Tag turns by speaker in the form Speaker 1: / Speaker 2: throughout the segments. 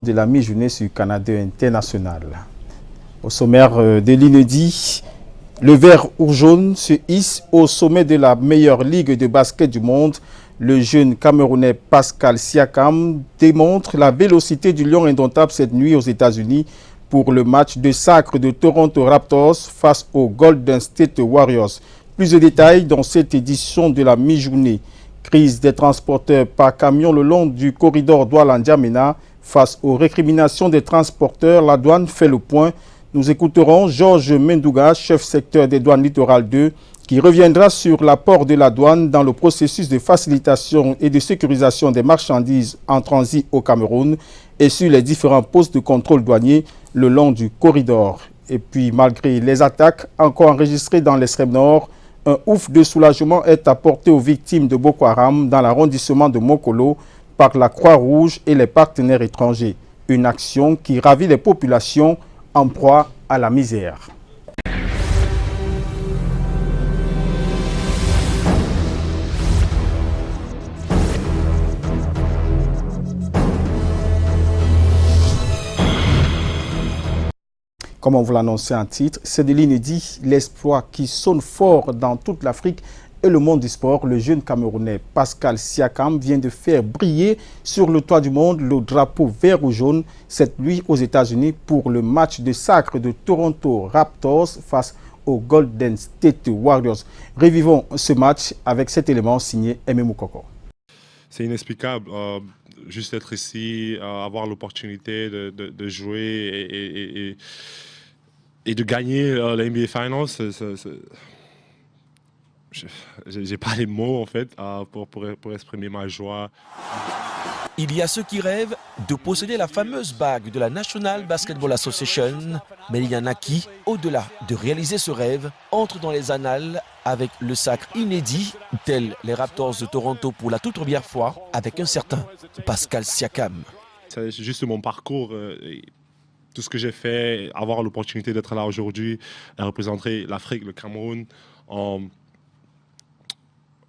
Speaker 1: de la mi-journée sur Canada International. Au sommaire de l'inédit, le vert ou jaune se hisse au sommet de la meilleure ligue de basket du monde. Le jeune Camerounais Pascal Siakam démontre la vélocité du lion indomptable cette nuit aux États-Unis pour le match de sacre de Toronto Raptors face aux Golden State Warriors. Plus de détails dans cette édition de la mi-journée. Crise des transporteurs par camion le long du corridor Douala-N'Djamena. Face aux récriminations des transporteurs, la douane fait le point. Nous écouterons Georges Mendouga, chef secteur des douanes littorales 2, qui reviendra sur l'apport de la douane dans le processus de facilitation et de sécurisation des marchandises en transit au Cameroun et sur les différents postes de contrôle douanier le long du corridor. Et puis, malgré les attaques encore enregistrées dans l'extrême nord, un ouf de soulagement est apporté aux victimes de Boko Haram dans l'arrondissement de Mokolo par la Croix-Rouge et les partenaires étrangers. Une action qui ravit les populations en proie à la misère. Comme on vous l'annonçait en titre, c'est de l'inédit, l'exploit qui sonne fort dans toute l'Afrique et le monde du sport. Le jeune Camerounais Pascal Siakam vient de faire briller sur le toit du monde le drapeau vert ou jaune cette nuit aux États-Unis pour le match de sacre de Toronto Raptors face aux Golden State Warriors. Revivons ce match avec cet élément signé Aimé Moukoko.
Speaker 2: C'est inexplicable. Juste être ici, avoir l'opportunité de jouer et de gagner la NBA Finals, j'ai pas les mots en fait pour exprimer ma joie.
Speaker 3: Il y a ceux qui rêvent de posséder la fameuse bague de la National Basketball Association, mais il y en a qui, au-delà de réaliser ce rêve, entrent dans les annales avec le sacre inédit, tel les Raptors de Toronto pour la toute première fois, avec un certain Pascal Siakam.
Speaker 2: C'est juste mon parcours. Tout ce que j'ai fait, avoir l'opportunité d'être là aujourd'hui, représenter l'Afrique, le Cameroun.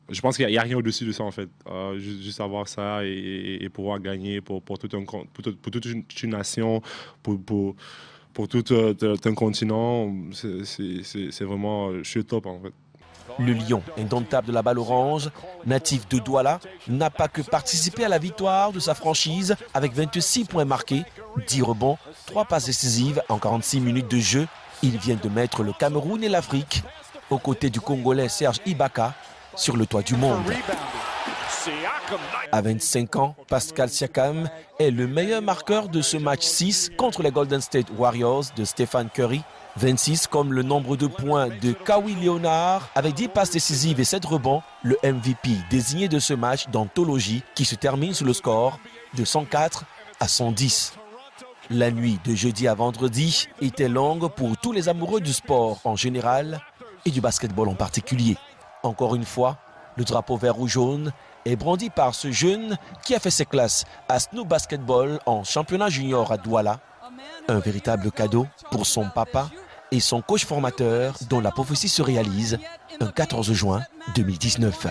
Speaker 2: Je pense qu'il n'y a rien au-dessus de ça, en fait. Juste avoir ça et pouvoir gagner pour toute une nation, pour tout un continent, c'est vraiment... Je suis top, en fait.
Speaker 3: Le lion indomptable de la balle orange, natif de Douala, n'a pas que participé à la victoire de sa franchise avec 26 points marqués, 10 rebonds, 3 passes décisives en 46 minutes de jeu. Il vient de mettre le Cameroun et l'Afrique aux côtés du Congolais Serge Ibaka sur le toit du monde. À 25 ans, Pascal Siakam est le meilleur marqueur de ce match 6 contre les Golden State Warriors de Stephen Curry. 26 comme le nombre de points de Kawhi Leonard avec 10 passes décisives et 7 rebonds, le MVP désigné de ce match d'anthologie qui se termine sous le score de 104 à 110. La nuit de jeudi à vendredi était longue pour tous les amoureux du sport en général et du basketball en particulier. Encore une fois, le drapeau vert ou jaune est brandi par ce jeune qui a fait ses classes à Snoop Basketball en championnat junior à Douala. Un véritable cadeau pour son papa et son coach formateur dont la prophétie se réalise un 14 juin 2019.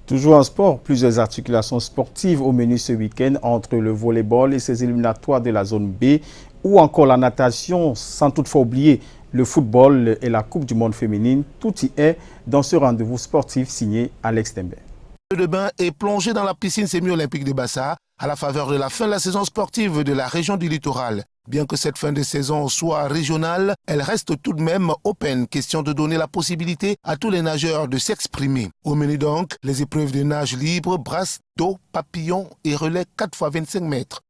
Speaker 1: Toujours en sport, plusieurs articulations sportives au menu ce week-end entre le volleyball et ses éliminatoires de la zone B ou encore la natation, sans toutefois oublier le football et la Coupe du monde féminine. Tout y est dans ce rendez-vous sportif signé Alex Tembe.
Speaker 4: Le bain est plongé dans la piscine semi-olympique de Bassa à la faveur de la fin de la saison sportive de la région du littoral. Bien que cette fin de saison soit régionale, elle reste tout de même open. Question de donner la possibilité à tous les nageurs de s'exprimer. Au menu donc, les épreuves de nage libre, brasse, dos, papillon et relais 4x25 mètres.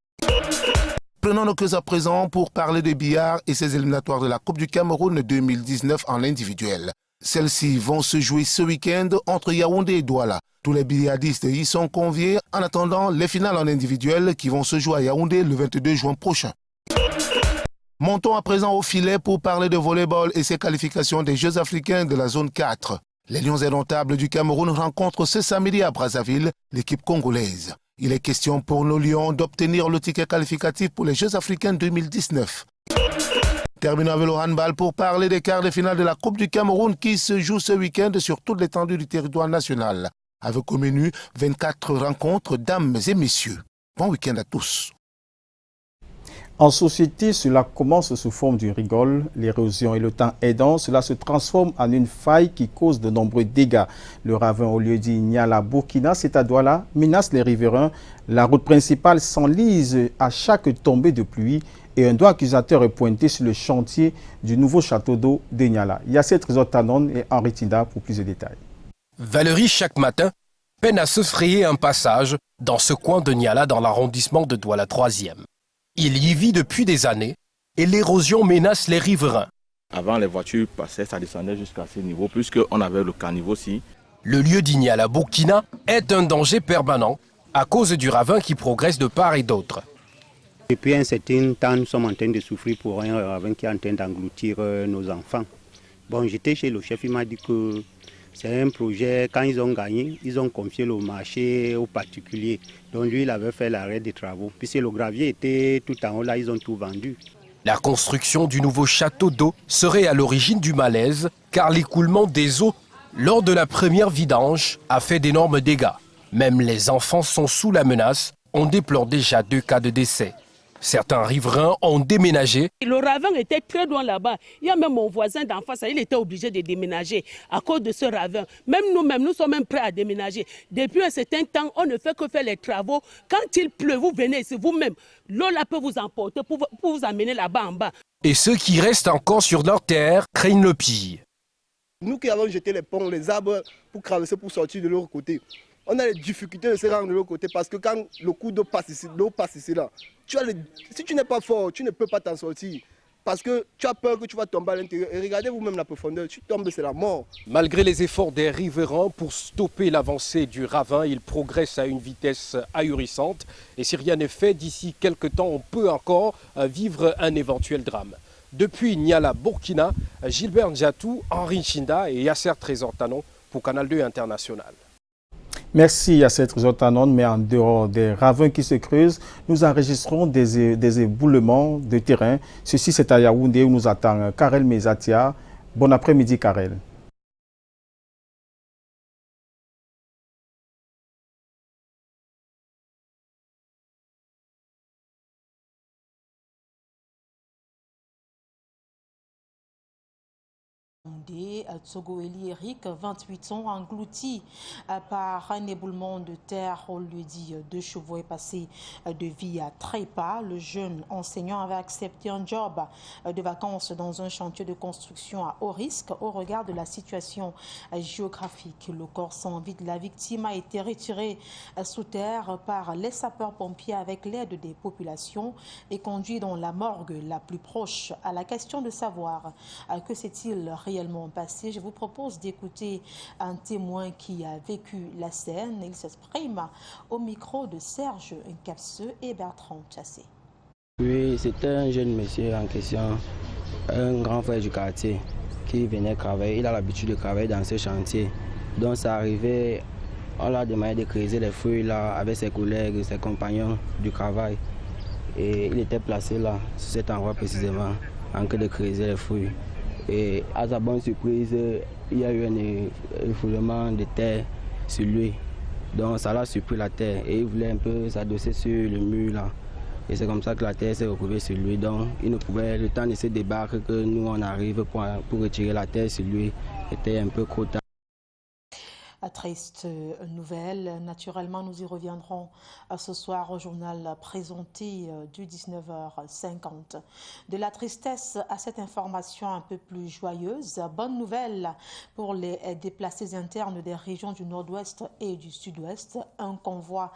Speaker 4: Prenons nos queues à présent pour parler de billard et ses éliminatoires de la Coupe du Cameroun 2019 en individuel. Celles-ci vont se jouer ce week-end entre Yaoundé et Douala. Tous les billardistes y sont conviés en attendant les finales en individuel qui vont se jouer à Yaoundé le 22 juin prochain. Montons à présent au filet pour parler de volleyball et ses qualifications des Jeux africains de la zone 4. Les Lions indomptables du Cameroun rencontrent ce samedi à Brazzaville l'équipe congolaise. Il est question pour nos Lions d'obtenir le ticket qualificatif pour les Jeux africains 2019. Terminons avec le handball pour parler des quarts de finale de la Coupe du Cameroun qui se joue ce week-end sur toute l'étendue du territoire national. Avec au menu 24 rencontres, dames et messieurs. Bon week-end à tous.
Speaker 1: En société, cela commence sous forme du rigole, l'érosion et le temps aidant, cela se transforme en une faille qui cause de nombreux dégâts. Le ravin au lieu-dit Niala Burkina, c'est à Douala, menace les riverains. La route principale s'enlise à chaque tombée de pluie et un doigt accusateur est pointé sur le chantier du nouveau château d'eau de Niala. Yacet Trésor-Tanon et Henri Tinda pour plus de détails.
Speaker 5: Valérie, chaque matin, peine à se frayer un passage dans ce coin de Niala dans l'arrondissement de Douala 3e. Il y vit depuis des années et l'érosion menace les riverains.
Speaker 6: Avant, les voitures passaient, ça descendait jusqu'à ce niveau, puisqu'on avait le caniveau-ci.
Speaker 5: Le lieu d'Ignala Burkina est un danger permanent à cause du ravin qui progresse de part et d'autre.
Speaker 7: Depuis un certain temps, nous sommes en train de souffrir pour un ravin qui est en train d'engloutir nos enfants. Bon, j'étais chez le chef, il m'a dit que c'est un projet, quand ils ont gagné, ils ont confié le marché aux particuliers. Donc lui, il avait fait l'arrêt des travaux. Puisque le gravier était tout en haut, là, ils ont tout vendu.
Speaker 5: La construction du nouveau château d'eau serait à l'origine du malaise, car l'écoulement des eaux lors de la première vidange a fait d'énormes dégâts. Même les enfants sont sous la menace. On déplore déjà 2 cas de décès. Certains riverains ont déménagé.
Speaker 8: Le ravin était très loin là-bas. Il y a même mon voisin d'en face, il était obligé de déménager à cause de ce ravin. Même nous-mêmes, nous sommes même prêts à déménager. Depuis un certain temps, on ne fait que faire les travaux. Quand il pleut, vous venez ici vous-même. L'eau là peut vous emporter pour vous amener là-bas en bas.
Speaker 5: Et ceux qui restent encore sur leur terre craignent le pire.
Speaker 9: Nous qui avons jeté les ponts, les arbres pour traverser, pour sortir de l'autre côté, on a les difficultés de se rendre de l'autre côté parce que quand le coup d'eau passe ici, là, si tu n'es pas fort, tu ne peux pas t'en sortir. Parce que tu as peur que tu vas tomber à l'intérieur. Et regardez vous-même la profondeur, tu tombes, c'est la mort.
Speaker 5: Malgré les efforts des riverains pour stopper l'avancée du ravin, il progresse à une vitesse ahurissante. Et si rien n'est fait, d'ici quelques temps, on peut encore vivre un éventuel drame. Depuis Niala Burkina, Gilbert Ndiatou, Henri Chinda et Yasser Trésor-Tanon pour Canal 2 International.
Speaker 1: Merci à cette Trésor-Tanon, mais en dehors des ravins qui se creusent, nous enregistrons des éboulements de terrain. Ceci, c'est à Yaoundé où nous attend Karel Mezatia. Bon après-midi, Karel.
Speaker 10: Tsogoeli Eric, 28 ans, englouti par un éboulement de terre au lieu-dit 2 chevaux est passé de vie à trépas. Le jeune enseignant avait accepté un job de vacances dans un chantier de construction à haut risque au regard de la situation géographique. Le corps sans vie de la victime a été retiré sous terre par les sapeurs-pompiers avec l'aide des populations et conduit dans la morgue la plus proche. À la question de savoir que s'est-il réellement passé, je vous propose d'écouter un témoin qui a vécu la scène. Il s'exprime au micro de Serge Nkapseux et Bertrand Chassé.
Speaker 7: Oui, c'était un jeune monsieur en question, un grand frère du quartier qui venait travailler. Il a l'habitude de travailler dans ce chantier. Donc ça arrivait, on l'a demandé de creuser les fouilles là avec ses collègues, ses compagnons du travail. Et il était placé là, sur cet endroit précisément, en train de creuser les fouilles. Et à sa bonne surprise, il y a eu un effoulement de terre sur lui. Donc ça l'a surpris la terre et il voulait un peu s'adosser sur le mur là. Et c'est comme ça que la terre s'est retrouvée sur lui. Donc il ne pouvait, le temps de se débarquer que nous on arrive pour retirer la terre sur lui était un peu trop tard.
Speaker 10: Triste nouvelle. Naturellement, nous y reviendrons ce soir au journal présenté du 19h50. De la tristesse à cette information un peu plus joyeuse. Bonne nouvelle pour les déplacés internes des régions du nord-ouest et du sud-ouest. Un convoi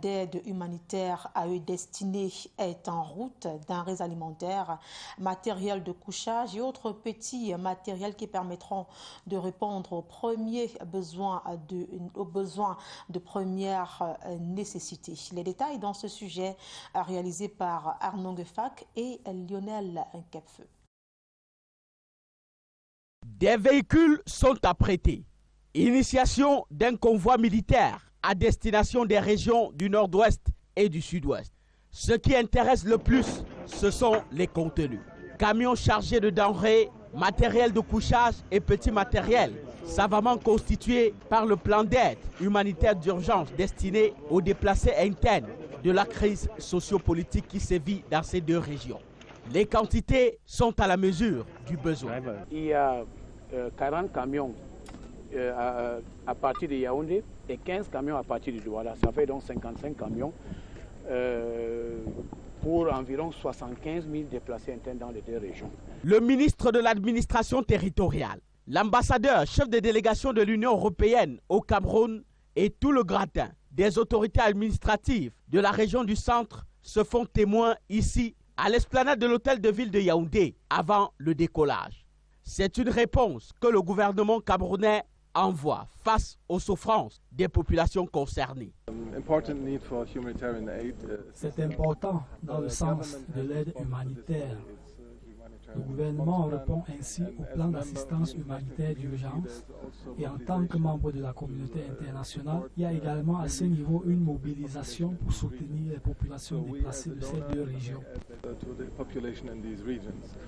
Speaker 10: d'aide humanitaire à eux destiné est en route. Denrées alimentaires, matériel de couchage et autres petits matériels qui permettront de répondre aux premiers besoins aux besoins de première nécessité. Les détails dans ce sujet réalisé par Arnaud Gefak et Lionel Nkapfeu.
Speaker 11: Des véhicules sont apprêtés. Initiation d'un convoi militaire à destination des régions du nord-ouest et du sud-ouest. Ce qui intéresse le plus, ce sont les contenus. Camions chargés de denrées, matériel de couchage et petits matériels, savamment constitués par le plan d'aide humanitaire d'urgence destiné aux déplacés internes de la crise sociopolitique qui sévit dans ces deux régions. Les quantités sont à la mesure du besoin.
Speaker 12: Il y a 40 camions à partir de Yaoundé et 15 camions à partir de Douala. Ça fait donc 55 camions pour environ 75 000 déplacés internes dans les deux régions.
Speaker 11: Le ministre de l'administration territoriale, l'ambassadeur, chef de délégation de l'Union européenne au Cameroun et tout le gratin des autorités administratives de la région du centre se font témoins ici à l'esplanade de l'hôtel de ville de Yaoundé avant le décollage. C'est une réponse que le gouvernement camerounais envoie face aux souffrances des populations concernées.
Speaker 13: C'est important dans le sens de l'aide humanitaire. Le gouvernement répond ainsi au plan d'assistance humanitaire d'urgence et en tant que membre de la communauté internationale, il y a également à ce niveau une mobilisation pour soutenir les populations déplacées de ces deux régions.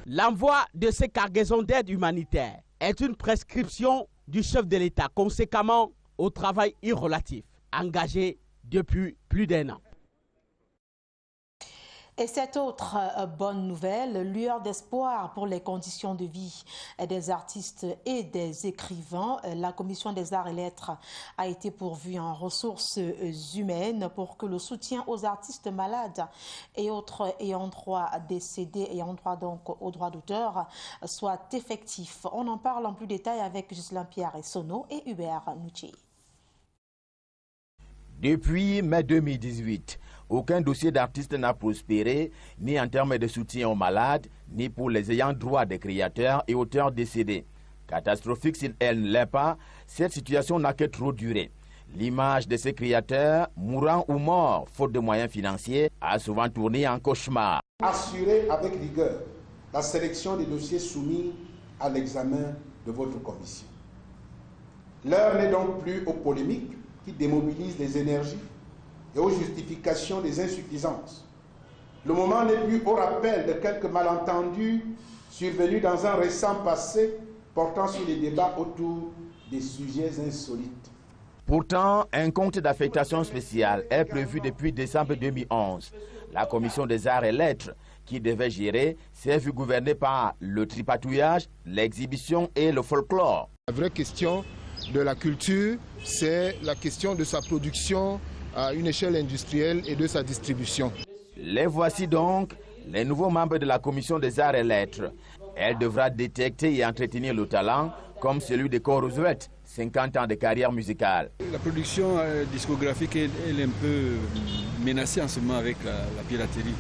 Speaker 11: L'envoi de ces cargaisons d'aide humanitaire est une prescription du chef de l'État, conséquemment au travail irrelatif engagé depuis plus d'1 an.
Speaker 10: Et cette autre bonne nouvelle, lueur d'espoir pour les conditions de vie des artistes et des écrivains, la Commission des arts et lettres a été pourvue en ressources humaines pour que le soutien aux artistes malades et autres ayant droit décédés, ayant droit donc aux droits d'auteur, soit effectif. On en parle en plus détail avec Ghislain Pierre et Sono et Hubert Noutier.
Speaker 14: Depuis mai 2018, aucun dossier d'artiste n'a prospéré, ni en termes de soutien aux malades, ni pour les ayants droit des créateurs et auteurs décédés. Catastrophique s'il elle ne l'est pas, cette situation n'a que trop duré. L'image de ces créateurs, mourants ou morts, faute de moyens financiers, a souvent tourné en cauchemar.
Speaker 15: Assurez avec rigueur la sélection des dossiers soumis à l'examen de votre commission. L'heure n'est donc plus aux polémiques qui démobilisent les énergies et aux justifications des insuffisances. Le moment n'est plus au rappel de quelques malentendus survenus dans un récent passé portant sur les débats autour des sujets insolites.
Speaker 14: Pourtant, un compte d'affectation spéciale est prévu depuis décembre 2011. La Commission des arts et lettres, qui devait gérer, s'est vue gouverner par le tripatouillage, l'exhibition et le folklore.
Speaker 16: La vraie question de la culture, c'est la question de sa production à une échelle industrielle et de sa distribution.
Speaker 14: Les voici donc, les nouveaux membres de la Commission des arts et lettres. Elle devra détecter et entretenir le talent, comme celui de Cor Roosevelt, 50 ans de carrière musicale.
Speaker 17: La production discographique elle est un peu menacée en ce moment avec la piraterie.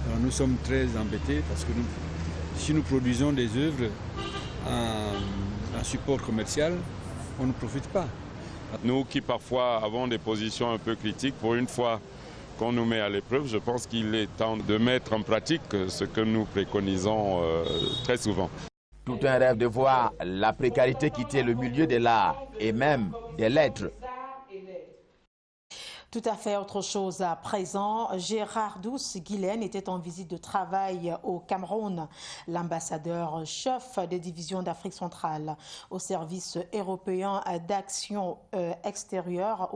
Speaker 17: Alors nous sommes très embêtés parce que si nous produisons des œuvres en support commercial, on ne profite pas.
Speaker 18: Nous qui parfois avons des positions un peu critiques, pour une fois qu'on nous met à l'épreuve, je pense qu'il est temps de mettre en pratique ce que nous préconisons très souvent.
Speaker 14: Tout un rêve de voir la précarité quitter le milieu de l'art et même des lettres.
Speaker 10: Tout à fait autre chose à présent. Gérard Douce-Guilaine était en visite de travail au Cameroun. L'ambassadeur chef des divisions d'Afrique centrale au service européen d'action extérieure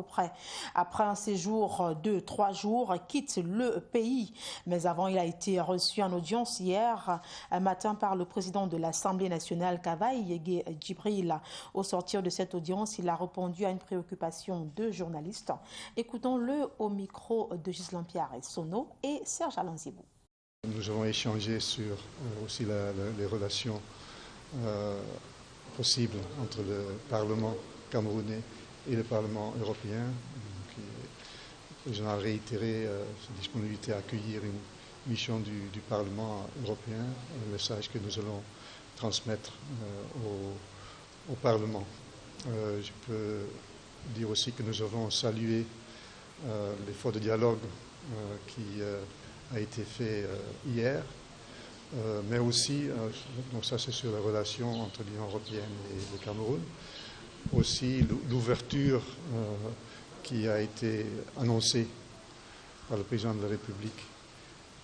Speaker 10: après un séjour de 3 jours, quitte le pays. Mais avant, il a été reçu en audience hier matin par le président de l'Assemblée nationale, Kavaï Djibril. Au sortir de cette audience, il a répondu à une préoccupation de journalistes. Écoutons le au micro de Ghislain Pierre et Sono et Serge Alanzibou.
Speaker 19: Nous avons échangé sur aussi les relations possibles entre le Parlement camerounais et le Parlement européen. Donc, le président a réitéré sa disponibilité à accueillir une mission du Parlement européen, un message que nous allons transmettre au Parlement. Je peux dire aussi que nous avons salué l'effort de dialogue qui a été fait hier, mais aussi, donc ça c'est sur la relation entre l'Union européenne et le Cameroun, aussi l'ouverture qui a été annoncée par le président de la République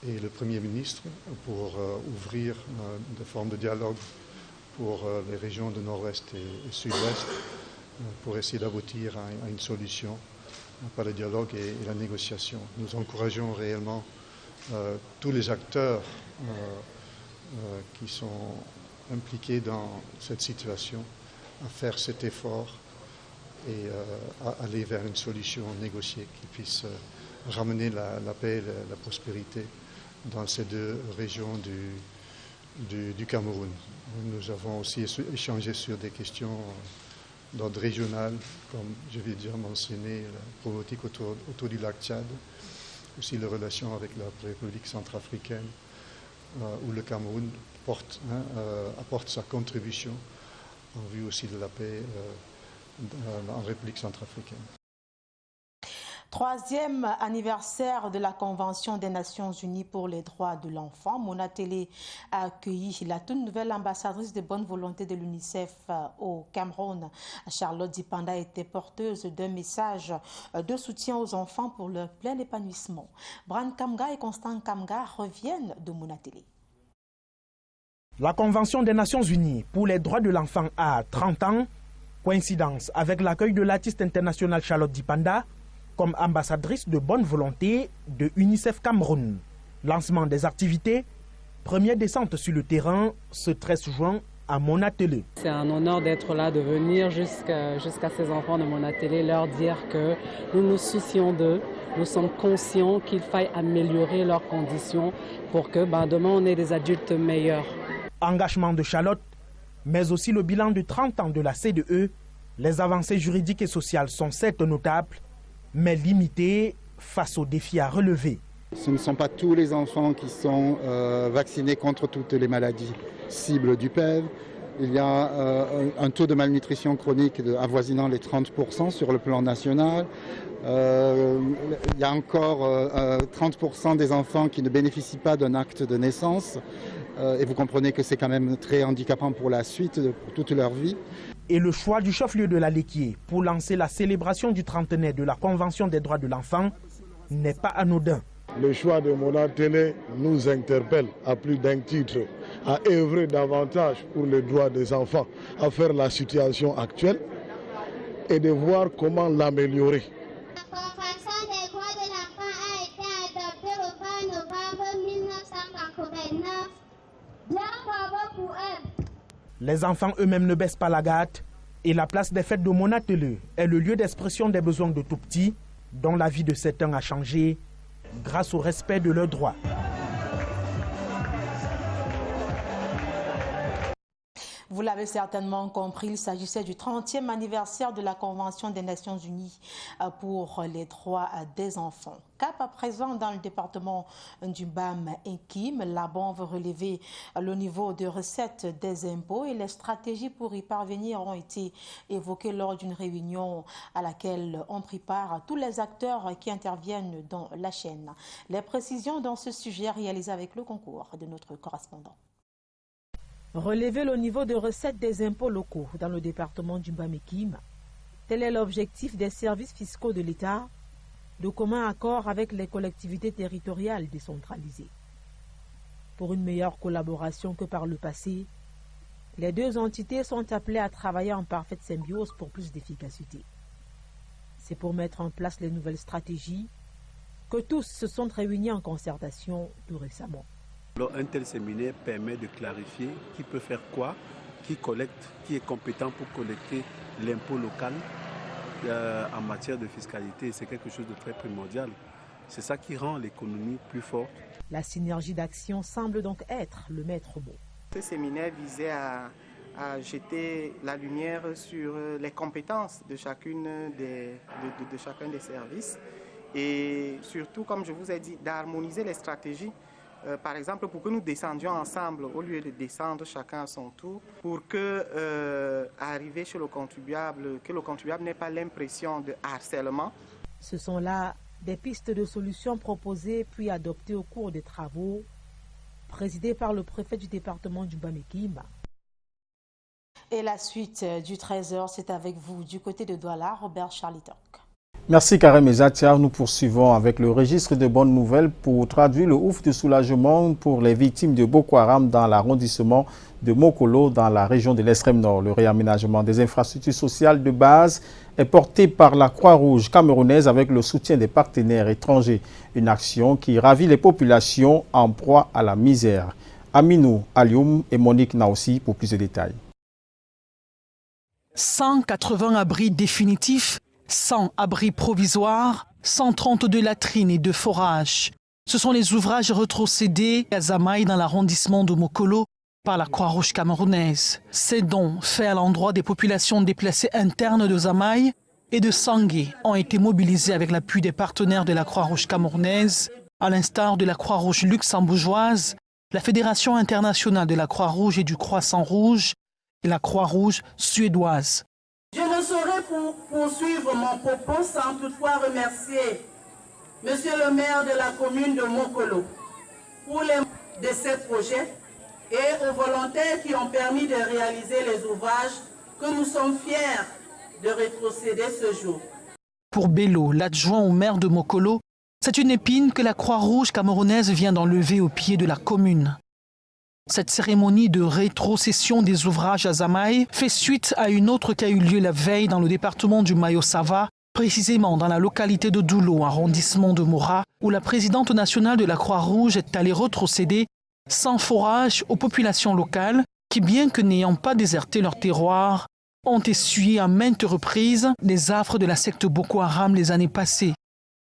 Speaker 19: et le Premier ministre pour ouvrir des formes de dialogue pour les régions de Nord-Ouest et Sud-Ouest pour essayer d'aboutir à une solution par le dialogue et la négociation. Nous encourageons réellement tous les acteurs qui sont impliqués dans cette situation à faire cet effort et à aller vers une solution négociée qui puisse ramener la paix et la prospérité dans ces deux régions du Cameroun. Nous avons aussi échangé sur des questions d'ordre régional, comme je vais déjà mentionner la problématique autour du lac Tchad, aussi les relations avec la République centrafricaine, où le Cameroun apporte sa contribution en vue aussi de la paix en République centrafricaine.
Speaker 10: 3e anniversaire de la Convention des Nations Unies pour les droits de l'enfant. Mona Télé a accueilli la toute nouvelle ambassadrice de bonne volonté de l'UNICEF au Cameroun. Charlotte Dipanda était porteuse d'un message de soutien aux enfants pour leur plein épanouissement. Bran Kamga et Constant Kamga reviennent de Mona Télé.
Speaker 20: La Convention des Nations Unies pour les droits de l'enfant a 30 ans. Coïncidence avec l'accueil de l'artiste internationale Charlotte Dipanda comme ambassadrice de bonne volonté de UNICEF Cameroun. Lancement des activités, première descente sur le terrain ce 13 juin à Mona Télé.
Speaker 21: C'est un honneur d'être là, de venir jusqu'à ces enfants de Mona Télé, leur dire que nous nous soucions d'eux, nous sommes conscients qu'il faille améliorer leurs conditions pour que demain on ait des adultes meilleurs.
Speaker 20: Engagement de Charlotte, mais aussi le bilan de 30 ans de la CDE, les avancées juridiques et sociales sont certes notables, mais limitées face aux défis à relever.
Speaker 22: Ce ne sont pas tous les enfants qui sont vaccinés contre toutes les maladies cibles du PEV. Il y a un taux de malnutrition chronique avoisinant les 30% sur le plan national. Il y a encore 30% des enfants qui ne bénéficient pas d'un acte de naissance. Et vous comprenez que c'est quand même très handicapant pour la suite, pour toute leur vie.
Speaker 20: Et le choix du chef-lieu de l'Alequier pour lancer la célébration du trentenaire de la Convention des droits de l'enfant n'est pas anodin.
Speaker 23: Le choix de Mona Télé nous interpelle à plus d'un titre, à œuvrer davantage pour les droits des enfants, à faire la situation actuelle et de voir comment l'améliorer.
Speaker 24: La Convention des droits de l'enfant a été adoptée le 20 novembre 1989. Bien bravo pour elle.
Speaker 20: Les enfants eux-mêmes ne baissent pas la garde et la place des fêtes de Mona Télé est le lieu d'expression des besoins de tout petits dont la vie de certains a changé grâce au respect de leurs droits.
Speaker 10: Vous l'avez certainement compris, il s'agissait du 30e anniversaire de la Convention des Nations Unies pour les droits des enfants. Cap à présent dans le département du Bam-Inkim, la BON veut relever le niveau de recettes des impôts et les stratégies pour y parvenir ont été évoquées lors d'une réunion à laquelle ont pris part tous les acteurs qui interviennent dans la chaîne. Les précisions dans ce sujet réalisées avec le concours de notre correspondant.
Speaker 25: Relever le niveau de recettes des impôts locaux dans le département du Bam-Inkim, tel est l'objectif des services fiscaux de l'État, de commun accord avec les collectivités territoriales décentralisées. Pour une meilleure collaboration que par le passé, les deux entités sont appelées à travailler en parfaite symbiose pour plus d'efficacité. C'est pour mettre en place les nouvelles stratégies que tous se sont réunis en concertation tout récemment.
Speaker 26: Alors, un tel séminaire permet de clarifier qui peut faire quoi, qui collecte, qui est compétent pour collecter l'impôt local en matière de fiscalité. C'est quelque chose de très primordial. C'est ça qui rend l'économie plus forte.
Speaker 25: La synergie d'action semble donc être le maître mot.
Speaker 27: Ce séminaire visait à jeter la lumière sur les compétences de chacun des services et surtout, comme je vous ai dit, d'harmoniser les stratégies. Par exemple, pour que nous descendions ensemble au lieu de descendre chacun à son tour, pour que arriver chez le contribuable, que le contribuable n'ait pas l'impression de harcèlement.
Speaker 25: Ce sont là des pistes de solutions proposées puis adoptées au cours des travaux présidés par le préfet du département du Bam-Inkim.
Speaker 10: Et la suite du 13h, c'est avec vous du côté de Douala, Robert Charlitok.
Speaker 1: Merci Karim Ezatia. Nous poursuivons avec le registre de bonnes nouvelles pour traduire le ouf de soulagement pour les victimes de Boko Haram dans l'arrondissement de Mokolo dans la région de l'extrême nord. Le réaménagement des infrastructures sociales de base est porté par la Croix-Rouge camerounaise avec le soutien des partenaires étrangers. Une action qui ravit les populations en proie à la misère. Aminou Alioum et Monique Naossi pour plus de détails.
Speaker 2: 180 abris définitifs, 100 abris provisoires, 132 latrines et 2 forages. Ce sont les ouvrages rétrocédés à Zamaï dans l'arrondissement de Mokolo par la Croix-Rouge camerounaise. Ces dons faits à l'endroit des populations déplacées internes de Zamaï et de Sangué ont été mobilisés avec l'appui des partenaires de la Croix-Rouge camerounaise, à l'instar de la Croix-Rouge luxembourgeoise, la Fédération internationale de la Croix-Rouge et du Croissant Rouge et la Croix-Rouge suédoise.
Speaker 3: Je ne saurais poursuivre mon propos sans toutefois remercier Monsieur le maire de la commune de Mokolo pour les de ces projets et aux volontaires qui ont permis de réaliser les ouvrages que nous sommes fiers de rétrocéder ce jour.
Speaker 2: Pour Bello, l'adjoint au maire de Mokolo, c'est une épine que la Croix-Rouge camerounaise vient d'enlever au pied de la commune. Cette cérémonie de rétrocession des ouvrages à Zamaï fait suite à une autre qui a eu lieu la veille dans le département du Mayo-Sava, précisément dans la localité de Doulo, arrondissement de Mora, où la présidente nationale de la Croix-Rouge est allée rétrocéder sans forage aux populations locales qui, bien que n'ayant pas déserté leur terroir, ont essuyé à maintes reprises les affres de la secte Boko Haram les années passées.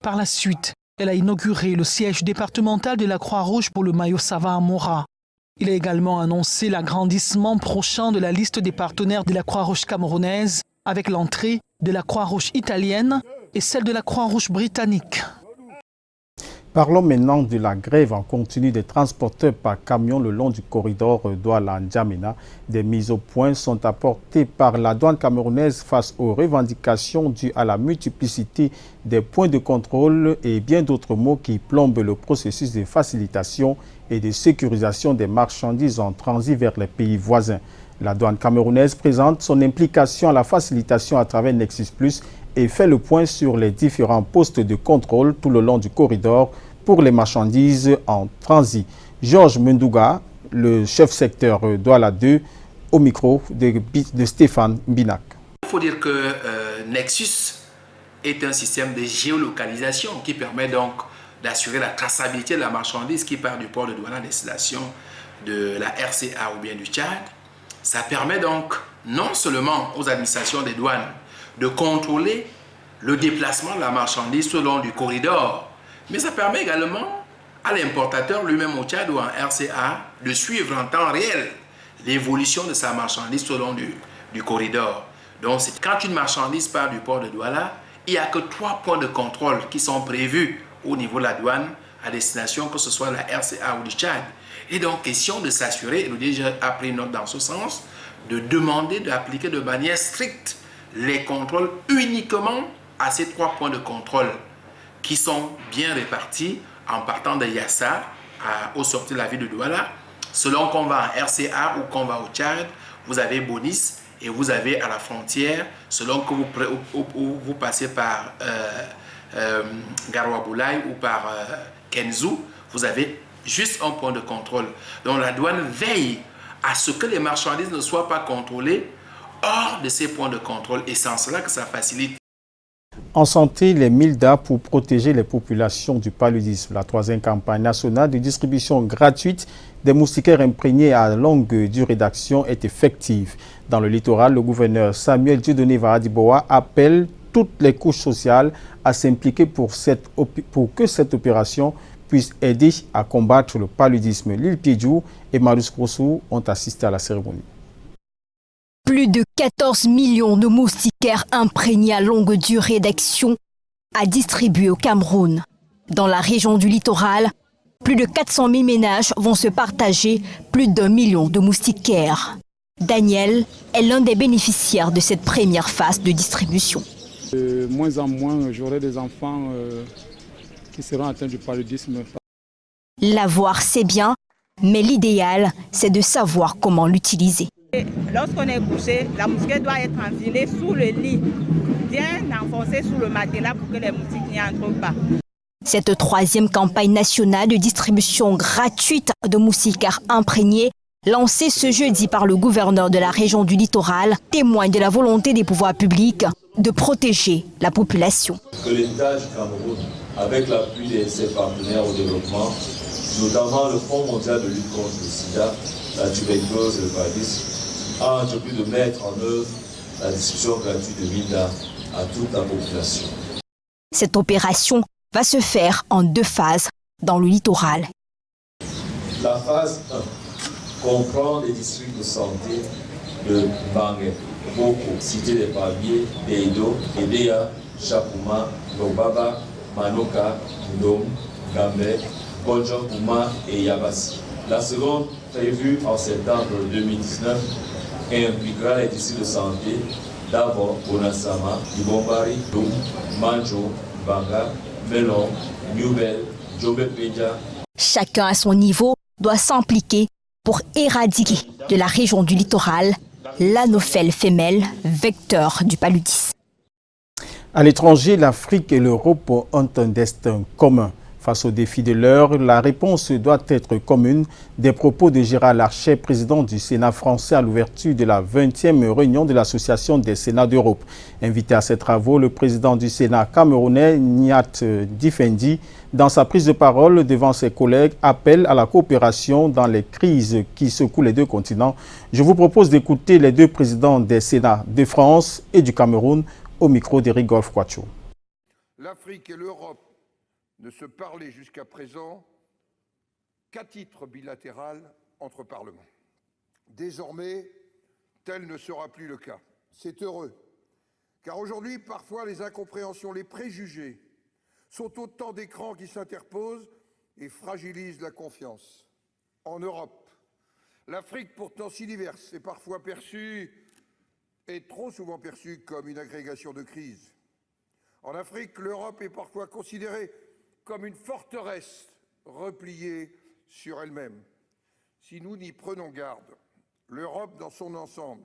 Speaker 2: Par la suite, elle a inauguré le siège départemental de la Croix-Rouge pour le Mayo-Sava à Mora. Il a également annoncé l'agrandissement prochain de la liste des partenaires de la Croix-Rouge camerounaise avec l'entrée de la Croix-Rouge italienne et celle de la Croix-Rouge britannique.
Speaker 1: Parlons maintenant de la grève en continu des transporteurs par camion le long du corridor Douala-N'Djamena. Des mises au point sont apportées par la douane camerounaise face aux revendications dues à la multiplicité des points de contrôle et bien d'autres mots qui plombent le processus de facilitation et de sécurisation des marchandises en transit vers les pays voisins. La douane camerounaise présente son implication à la facilitation à travers Nexus Plus et fait le point sur les différents postes de contrôle tout le long du corridor pour les marchandises en transit. Georges Mundouga, le chef secteur Douala 2, au micro de Stéphane Mbinac.
Speaker 4: Il faut dire que Nexus est un système de géolocalisation qui permet donc d'assurer la traçabilité de la marchandise qui part du port de Douala à destination de la RCA ou bien du Tchad. Ça permet donc non seulement aux administrations des douanes de contrôler le déplacement de la marchandise tout le long du corridor, mais ça permet également à l'importateur lui-même au Tchad ou en RCA de suivre en temps réel l'évolution de sa marchandise tout le long du corridor. Donc quand une marchandise part du port de Douala, il n'y a que 3 points de contrôle qui sont prévus au niveau de la douane à destination, que ce soit la RCA ou du Tchad. Et donc question de s'assurer, et nous déjà a pris note dans ce sens, de demander d'appliquer de manière stricte les contrôles uniquement à ces 3 points de contrôle qui sont bien répartis en partant de Yassa au sortie de la ville de Douala. Selon qu'on va en RCA ou qu'on va au Tchad, vous avez Bonis et vous avez à la frontière, selon que vous passez par Garouaboulaye ou par Kenzou, vous avez juste un point de contrôle. Donc la douane veille à ce que les marchandises ne soient pas contrôlées hors de ces points de contrôle et c'est en cela que ça facilite.
Speaker 1: En santé, les MILDA pour protéger les populations du paludisme. La 3e campagne nationale de distribution gratuite des moustiquaires imprégnés à longue durée d'action est effective. Dans le littoral, le gouverneur Samuel Dieudonné Varadiboa appelle toutes les couches sociales à s'impliquer pour que cette opération puisse aider à combattre le paludisme. Lil Piedjou et Marius Krossou ont assisté à la cérémonie.
Speaker 5: Plus de 14 millions de moustiquaires imprégnés à longue durée d'action à distribuer au Cameroun. Dans la région du littoral, plus de 400 000 ménages vont se partager plus d'1 million de moustiquaires. Daniel est l'un des bénéficiaires de cette première phase de distribution.
Speaker 6: De moins en moins, j'aurai des enfants qui seront atteints du paludisme.
Speaker 5: L'avoir, c'est bien, mais l'idéal, c'est de savoir comment l'utiliser.
Speaker 7: Lorsqu'on est couché, la moustiquaire doit être enfilée sous le lit, bien enfoncée sous le matelas pour que les moustiques n'y entrent pas.
Speaker 5: Cette troisième campagne nationale de distribution gratuite de moustiquaires imprégnés, lancée ce jeudi par le gouverneur de la région du littoral, témoigne de la volonté des pouvoirs publics de protéger la population.
Speaker 8: Que l'État du Cameroun, avec l'appui de ses partenaires au développement, notamment le Fonds mondial de lutte contre le sida, la tuberculose et le paludisme, a entrepris de mettre en œuvre la distribution gratuite de Minda à toute la population.
Speaker 5: Cette opération va se faire en 2 phases dans le littoral.
Speaker 8: La phase 1 comprend les districts de santé de Bangé, Boko, Cité des Palmiers, Deido, Edea, Chapouma, Lobaba, Manoka, Ndom, Gambé, Bonjokouma et Yabassi. La seconde, prévue en septembre 2019, impliquera les districts de santé d'Avo, Bonasama, Ibombari, Doum, Manjo, Banga, Melon, Newbel, Djobé-Pédia.
Speaker 5: Chacun à son niveau doit s'impliquer pour éradiquer de la région du littoral l'anophèle femelle, vecteur du paludisme.
Speaker 1: À l'étranger, l'Afrique et l'Europe ont un destin commun. Face aux défis de l'heure, la réponse doit être commune. Des propos de Gérard Larcher, président du Sénat français à l'ouverture de la 20e réunion de l'Association des Sénats d'Europe. Invité à ces travaux, le président du Sénat camerounais, Niat Difendi, dans sa prise de parole devant ses collègues, appelle à la coopération dans les crises qui secouent les 2 continents. Je vous propose d'écouter les 2 présidents des Sénats de France et du Cameroun au micro d'Éric Golf-Quacho.
Speaker 9: L'Afrique et l'Europe ne se parlaient jusqu'à présent qu'à titre bilatéral entre parlements. Désormais, tel ne sera plus le cas. C'est heureux, car aujourd'hui, parfois, les incompréhensions, les préjugés sont autant d'écrans qui s'interposent et fragilisent la confiance. En Europe, l'Afrique, pourtant si diverse, est parfois perçue, et trop souvent perçue, comme une agrégation de crise. En Afrique, l'Europe est parfois considérée comme une forteresse repliée sur elle-même. Si nous n'y prenons garde, l'Europe dans son ensemble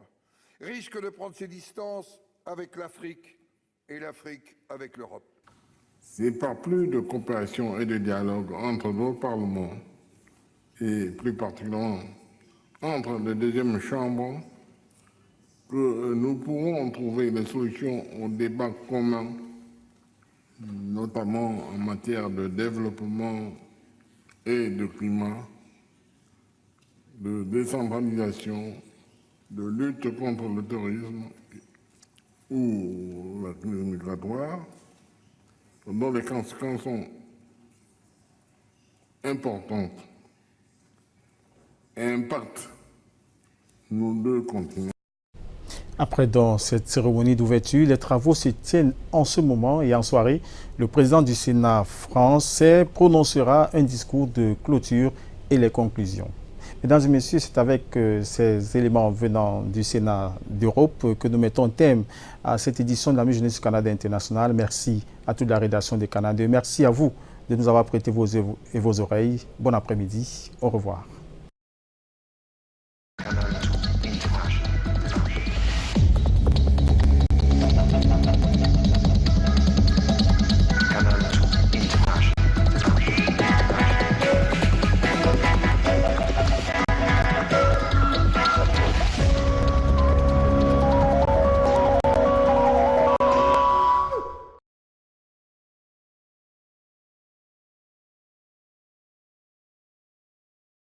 Speaker 9: risque de prendre ses distances avec l'Afrique et l'Afrique avec l'Europe.
Speaker 23: C'est par plus de coopération et de dialogue entre nos parlements et plus particulièrement entre les 2e chambres que nous pourrons trouver des solutions aux débats communs, notamment en matière de développement et de climat, de décentralisation, de lutte contre le terrorisme ou la crise migratoire, dont les conséquences sont importantes et impactent nos 2 continents.
Speaker 1: Après dans cette cérémonie d'ouverture, les travaux se tiennent en ce moment et en soirée. Le président du Sénat français prononcera un discours de clôture et les conclusions. Mesdames et messieurs, c'est avec ces éléments venant du Sénat d'Europe que nous mettons terme à cette édition de la Mi-Journée du Canada international. Merci à toute la rédaction de Canada. Merci à vous de nous avoir prêté vos yeux et vos oreilles. Bon après-midi. Au revoir.